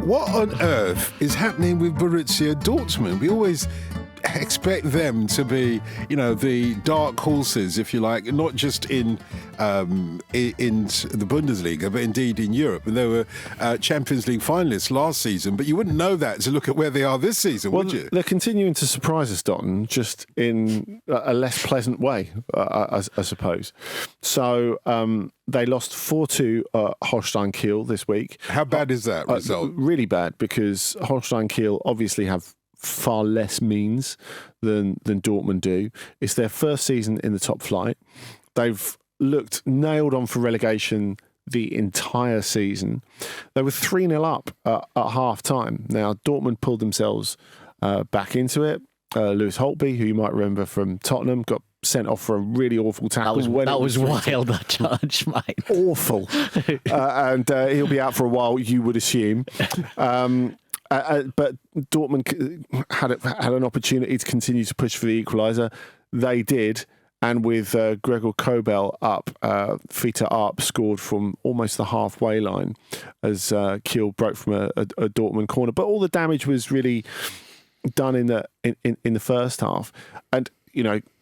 What on earth is happening with Borussia Dortmund? We always expect them to be, the dark horses, if you like, not just in the Bundesliga, but indeed in Europe. And they were Champions League finalists last season, but you wouldn't know that to look at where they are this season, would you? They're continuing to surprise us, Dotun, just in a less pleasant way, I suppose. So they lost 4-2 at Holstein Kiel this week. How bad is that result? Really bad, because Holstein Kiel obviously have far less means than Dortmund do. It's their first season in the top flight. They've looked nailed on for relegation the entire season. They were 3-0 up at half-time. Now, Dortmund pulled themselves back into it. Lewis Holtby, who you might remember from Tottenham, got sent off for a really awful tackle. That was wild, that charge, mate. Awful. And he'll be out for a while, you would assume. But Dortmund had an opportunity to continue to push for the equaliser. They did, and with Gregor Kobel up, Fita Arp scored from almost the halfway line as Kiel broke from a Dortmund corner. But all the damage was really done in the first half, and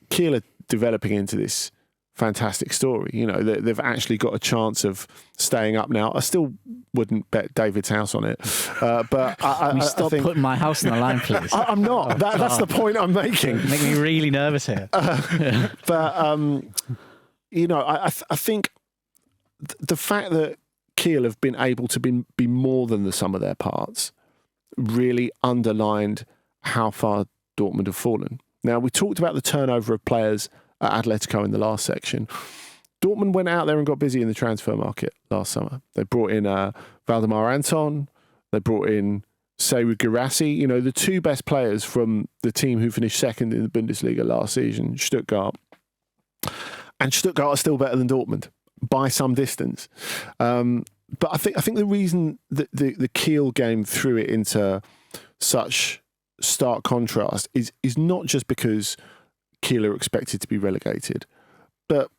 Kiel are developing into this fantastic story. They've actually got a chance of staying up now. I still wouldn't bet David's house on it, but Can you stop putting my house on the line, please? I'm not. That's the point I'm making. Make me really nervous here. But I think the fact that Kiel have been able to be more than the sum of their parts really underlined how far Dortmund have fallen. Now, we talked about the turnover of players at Atletico in the last section. Dortmund went out there and got busy in the transfer market last summer. They brought in Valdemar Anton. They brought in Seru Guirassy, the two best players from the team who finished second in the Bundesliga last season, Stuttgart. And Stuttgart are still better than Dortmund by some distance. But I think the reason that the Kiel game threw it into such stark contrast is not just because Kiel are expected to be relegated, but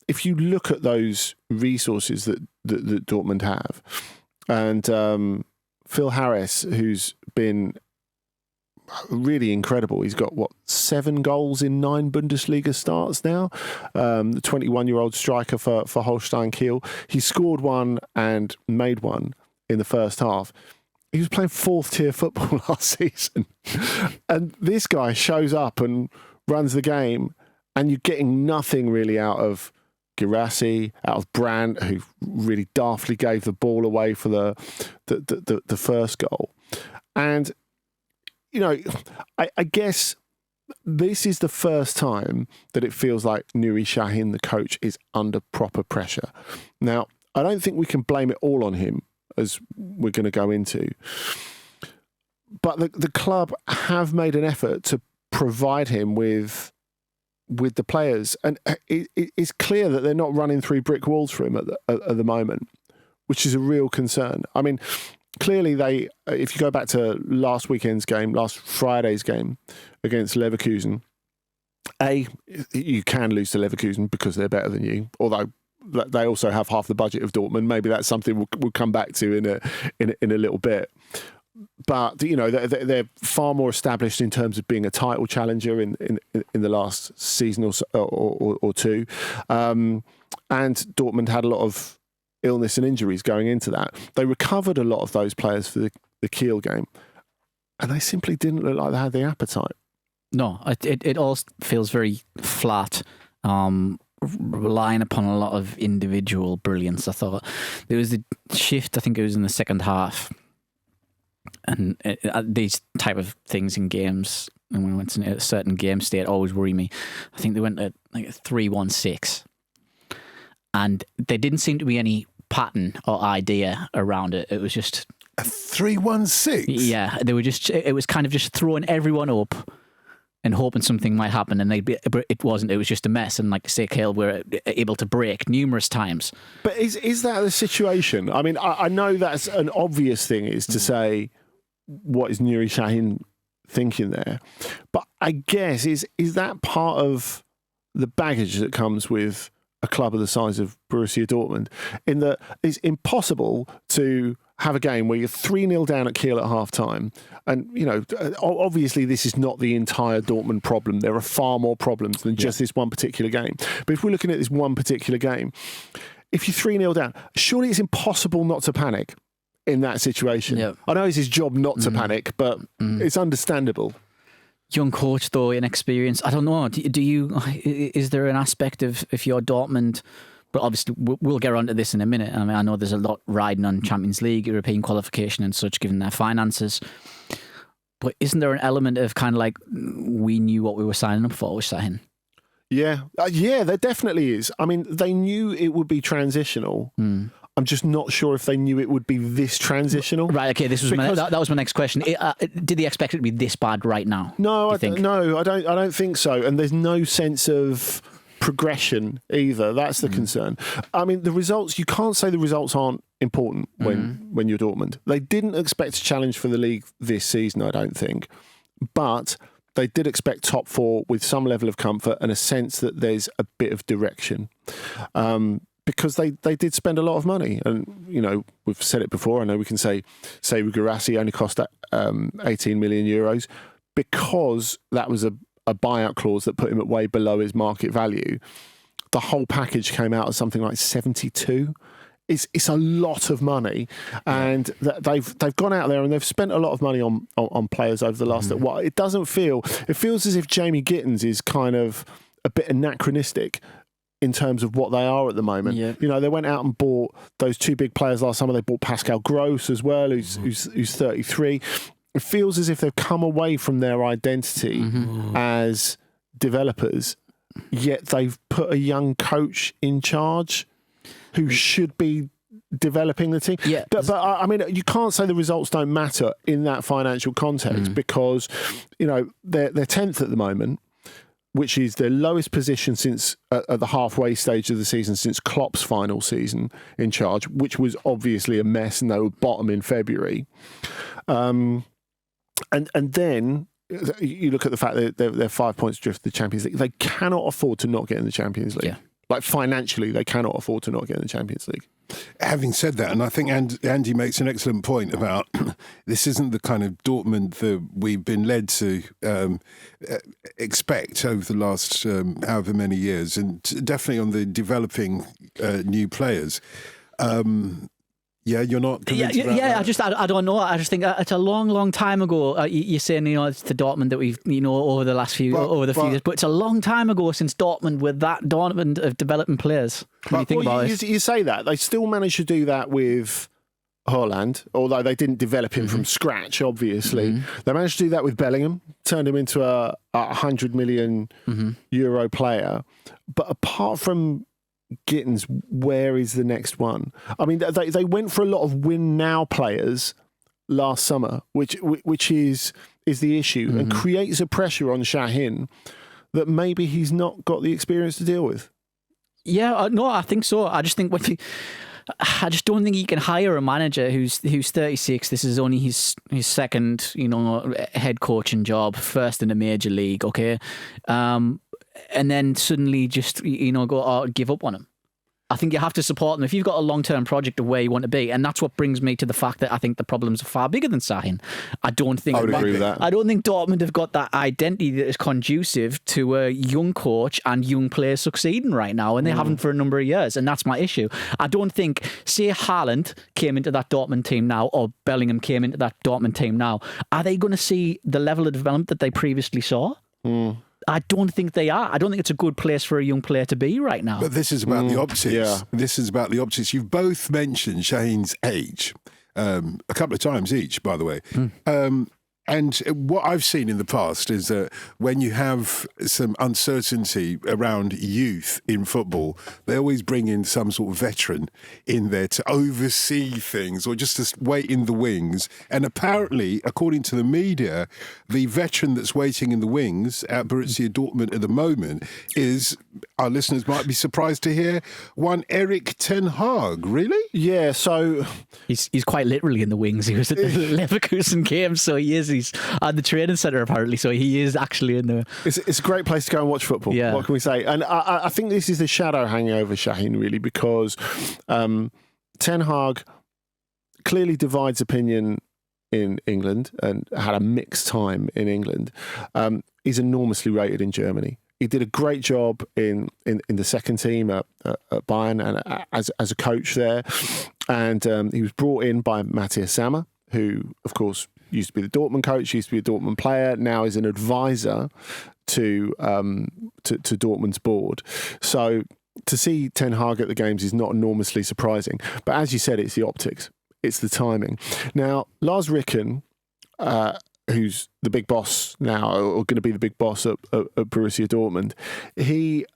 if you look at those resources that Dortmund have, and Phil Harris, who's been really incredible, he's got 7 goals in 9 Bundesliga starts now. The 21-year-old striker for Holstein Kiel, he scored one and made one in the first half. He was playing 4th tier football last season, and this guy shows up and runs the game, and you're getting nothing really out of Guirassy, out of Brandt, who really daftly gave the ball away for the first goal. And I guess this is the first time that it feels like Nuri Şahin, the coach, is under proper pressure. Now, I don't think we can blame it all on him, as we're going to go into, but the club have made an effort to provide him with the players, and it's clear that they're not running through brick walls for him at the moment, which is a real concern. I mean, clearly if you go back to last Friday's game against Leverkusen, you can lose to Leverkusen because they're better than you, although they also have half the budget of Dortmund. Maybe that's something we'll come back to in a little bit. But they're far more established in terms of being a title challenger in the last season or two, and Dortmund had a lot of illness and injuries going into that. They recovered a lot of those players for the Kiel game, and they simply didn't look like they had the appetite. No, it all feels very flat. Relying upon a lot of individual brilliance. I thought there was a shift, I think it was in the second half, and these type of things in games, and when we went to a certain game state, always worry me. I think they went at like a 3-1-6, and there didn't seem to be any pattern or idea around it. It was just a 3-1-6. Yeah, it was kind of just throwing everyone up and hoping something might happen, and it wasn't. It was just a mess. And like I say, Kiel were able to break numerous times. But is that the situation? I mean, I know that's an obvious thing, is to say, what is Nuri Şahin thinking there? But I guess is that part of the baggage that comes with a club of the size of Borussia Dortmund, in that it's impossible to have a game where you're 3-0 down at Kiel at half-time. And, obviously this is not the entire Dortmund problem. There are far more problems than just this one particular game. But if we're looking at this one particular game, if you're 3-0 down, surely it's impossible not to panic in that situation. Yep. I know it's his job not to panic, but it's understandable. Young coach, though, inexperienced. I don't know. Is there an aspect of, if you're Dortmund, but obviously we'll get on to this in a minute. I mean, I know there's a lot riding on Champions League, European qualification and such, given their finances. But isn't there an element of kind of like, we knew what we were signing up for with Sahin? Yeah. There definitely is. I mean, they knew it would be transitional. I'm just not sure if they knew it would be this transitional. Right. Okay. That was my next question. Did they expect it to be this bad right now? No, I don't think so. And there's no sense of progression either. That's the concern. I mean, the results. You can't say the results aren't important when you're Dortmund. They didn't expect to challenge for the league this season, I don't think, but they did expect top 4 with some level of comfort and a sense that there's a bit of direction. Because they did spend a lot of money. And, we've said it before. I know we can say Guirassy only cost 18 million euros because that was a buyout clause that put him at way below his market value. The whole package came out as something like 72. It's a lot of money, and they've gone out there and they've spent a lot of money on players over the last. What it feels as if Jamie Gittins is kind of a bit anachronistic in terms of what they are at the moment. Yeah. They went out and bought those 2 big players last summer. They bought Pascal Gross as well, who's 33. It feels as if they've come away from their identity as developers, yet they've put a young coach in charge who should be developing the team. Yeah. But I mean, you can't say the results don't matter in that financial context because, they're 10th at the moment, which is their lowest position since at the halfway stage of the season since Klopp's final season in charge, which was obviously a mess, and they were bottom in February. And then you look at the fact that they're 5 points adrift of the Champions League. They cannot afford to not get in the Champions League. Yeah. Like financially, they cannot afford to not get in the Champions League. Having said that, and I think Andy makes an excellent point about this isn't the kind of Dortmund that we've been led to expect over the last however many years, and definitely on the developing new players. You're not convinced about that? I don't know. I just think it's a long, long time ago. You're saying, it's the Dortmund that we've, over the last few years, but it's a long time ago since Dortmund were that Dortmund of developing players. You say that. They still managed to do that with Haaland, although they didn't develop him from scratch, obviously. They managed to do that with Bellingham, turned him into a 100 million euro player. But apart from Gittins, where is the next one? I mean, they went for a lot of win now players last summer, which is the issue and creates a pressure on Şahin that maybe he's not got the experience to deal with. Yeah, no, I think so. I just think I just don't think you can hire a manager who's 36. This is only his second, head coaching job, first in a major league. Okay. And then suddenly just, go give up on him. I think you have to support them if you've got a long-term project of where you want to be. And that's what brings me to the fact that I think the problems are far bigger than Sahin. I would agree with that. I don't think Dortmund have got that identity that is conducive to a young coach and young players succeeding right now, and they haven't for a number of years. And that's my issue. I don't think, say Haaland came into that Dortmund team now, or Bellingham came into that Dortmund team now, are they going to see the level of development that they previously saw? I don't think they are. I don't think it's a good place for a young player to be right now. But this is about the optics. Yeah. This is about the optics. You've both mentioned Şahin's age a couple of times each, by the way. And what I've seen in the past is that when you have some uncertainty around youth in football, they always bring in some sort of veteran in there to oversee things or just to wait in the wings. And apparently, according to the media, the veteran that's waiting in the wings at Borussia Dortmund at the moment is, our listeners might be surprised to hear, one Erik ten Hag. Really? Yeah, so... He's quite literally in the wings. He was at the Leverkusen game, so he is he's at the training centre apparently, so he is actually in there. It's a great place to go and watch football. Yeah. What can we say? And I think this is the shadow hanging over Şahin, really, because Ten Hag clearly divides opinion in England and had a mixed time in England. He's enormously rated in Germany. He did a great job in the second team at Bayern and as a coach there. And he was brought in by Matthias Sammer, who, of course, used to be the Dortmund coach, used to be a Dortmund player, now is an advisor to Dortmund's board. So to see Ten Hag at the games is not enormously surprising. But as you said, it's the optics. It's the timing. Now, Lars Ricken, who's the big boss now, or going to be the big boss at Borussia Dortmund, he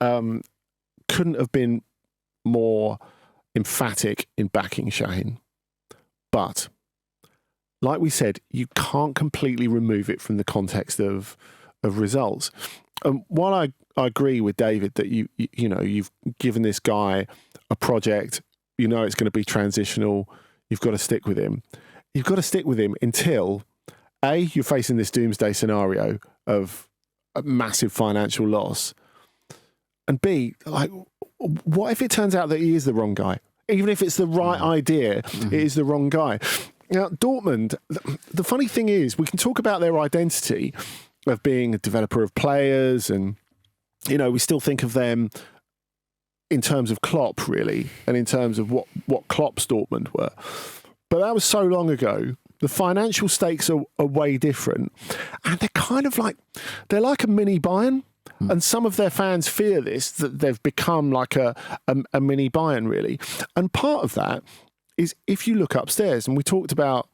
couldn't have been more emphatic in backing Şahin. But, like we said, you can't completely remove it from the context of results. While I agree with David that you've given this guy a project, you know it's going to be transitional, you've got to stick with him. You've got to stick with him until A, you're facing this doomsday scenario of a massive financial loss, and B, like, what if it turns out that he is the wrong guy? Even if it's the right idea, it is the wrong guy. Now, Dortmund, the funny thing is, we can talk about their identity of being a developer of players, and, you know, we still think of them in terms of Klopp, really, and in terms of what Klopp's Dortmund were. But that was so long ago. The financial stakes are way different. And they're kind of like, they're like a mini Bayern. And some of their fans fear this, that they've become like a mini Bayern, really. And part of that is if you look upstairs, and we talked about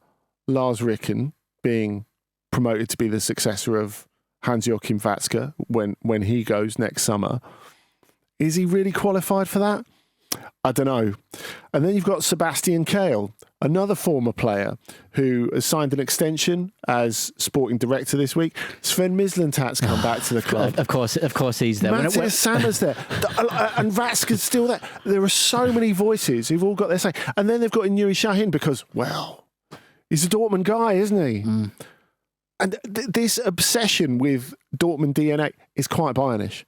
Lars Ricken being promoted to be the successor of Hans-Joachim Watzke when he goes next summer. Is he really qualified for that? I don't know. And then you've got Sebastian Kehl, another former player who has signed an extension as sporting director this week. Sven Mislintat's come back to the club. Of course he's there. Matthias Sammer's there. And Watzke's still there. There are so many voices who've all got their say. And then they've got Nuri Şahin because, well, he's a Dortmund guy, isn't he? Mm. And this obsession with Dortmund DNA is quite Bayernish.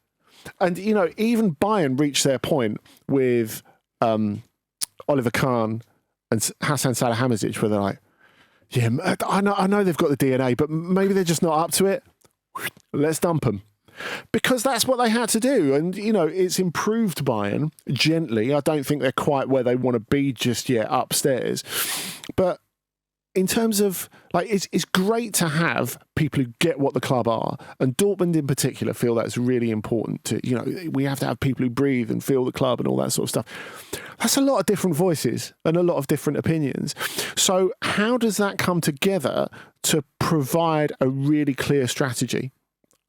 And, you know, even Bayern reached their point with Oliver Kahn and Hasan Salihamidzic, where they're like, yeah, I know they've got the DNA, but maybe they're just not up to it. Let's dump them. Because that's what they had to do. And, you know, it's improved Bayern gently. I don't think they're quite where they want to be just yet upstairs. But in terms of, like, it's great to have people who get what the club are. And Dortmund in particular feel that's really important to, you know, we have to have people who breathe and feel the club and all that sort of stuff. That's a lot of different voices and a lot of different opinions. So how does that come together to provide a really clear strategy?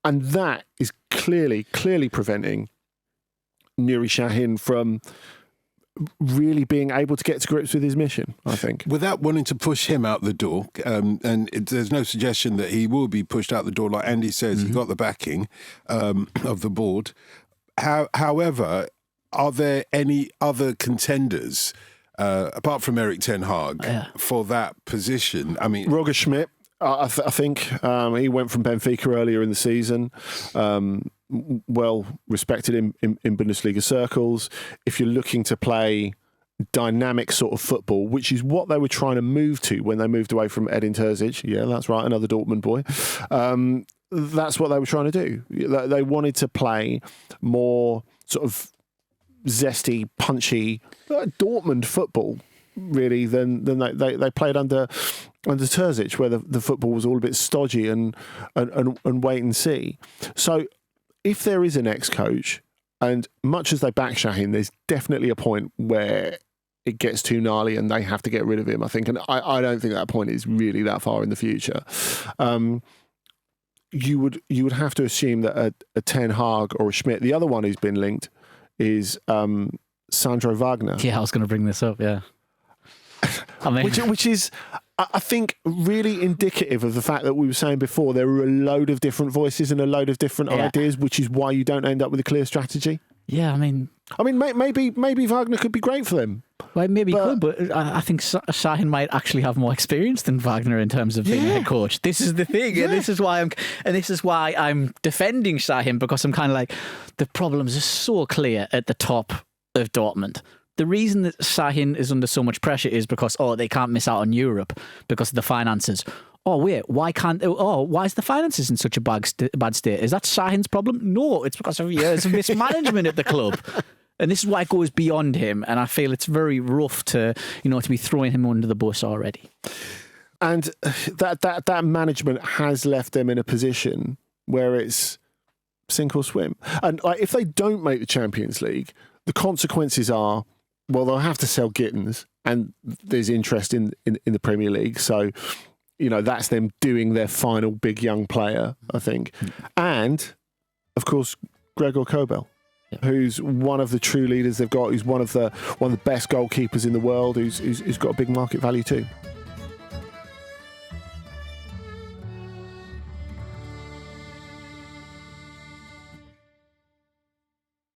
And that is clearly preventing Nuri Şahin from really being able to get to grips with his mission, I think. Without wanting to push him out the door, there's no suggestion that he will be pushed out the door. Like Andy says, he got the backing of the board. However, are there any other contenders, apart from Erik Ten Hag, for that position? I mean, Roger Schmidt, I think he went from Benfica earlier in the season. Well respected in Bundesliga circles. If you're looking to play dynamic sort of football, which is what they were trying to move to when they moved away from Edin Terzic. Yeah, that's right, another Dortmund boy. That's what they were trying to do. They wanted to play more sort of zesty, punchy Dortmund football, really, than they played under Terzic, where the football was all a bit stodgy and wait and see. So if there is an ex-coach, and much as they back Şahin, there's definitely a point where it gets too gnarly and they have to get rid of him, I think. And I don't think that point is really that far in the future. You would have to assume that a Ten Hag or a Schmidt, the other one who's been linked is Sandro Wagner. Yeah, I was going to bring this up, yeah. I mean, which is, I think, really indicative of the fact that we were saying before, there are a load of different voices and a load of different ideas, which is why you don't end up with a clear strategy. Yeah, I mean, maybe Wagner could be great for them. Well, maybe he could, but I think Sahin might actually have more experience than Wagner in terms of being a head coach. This is the thing, and this is why I'm defending Sahin, because I'm kind of like, the problems are so clear at the top of Dortmund. The reason that Sahin is under so much pressure is because they can't miss out on Europe because of the finances. Oh wait, why is the finances in such a bad state? Is that Sahin's problem? No, it's because of years of mismanagement at the club. And this is why it goes beyond him, and I feel it's very rough to be throwing him under the bus already. And that management has left them in a position where it's sink or swim. And if they don't make the Champions League, the consequences are, well, they'll have to sell Gittins, and there's interest in the Premier League, so that's them doing their final big young player, I think. And of course, Gregor Kobel. Who's one of the true leaders they've got, who's one of the best goalkeepers in the world, who's got a big market value too.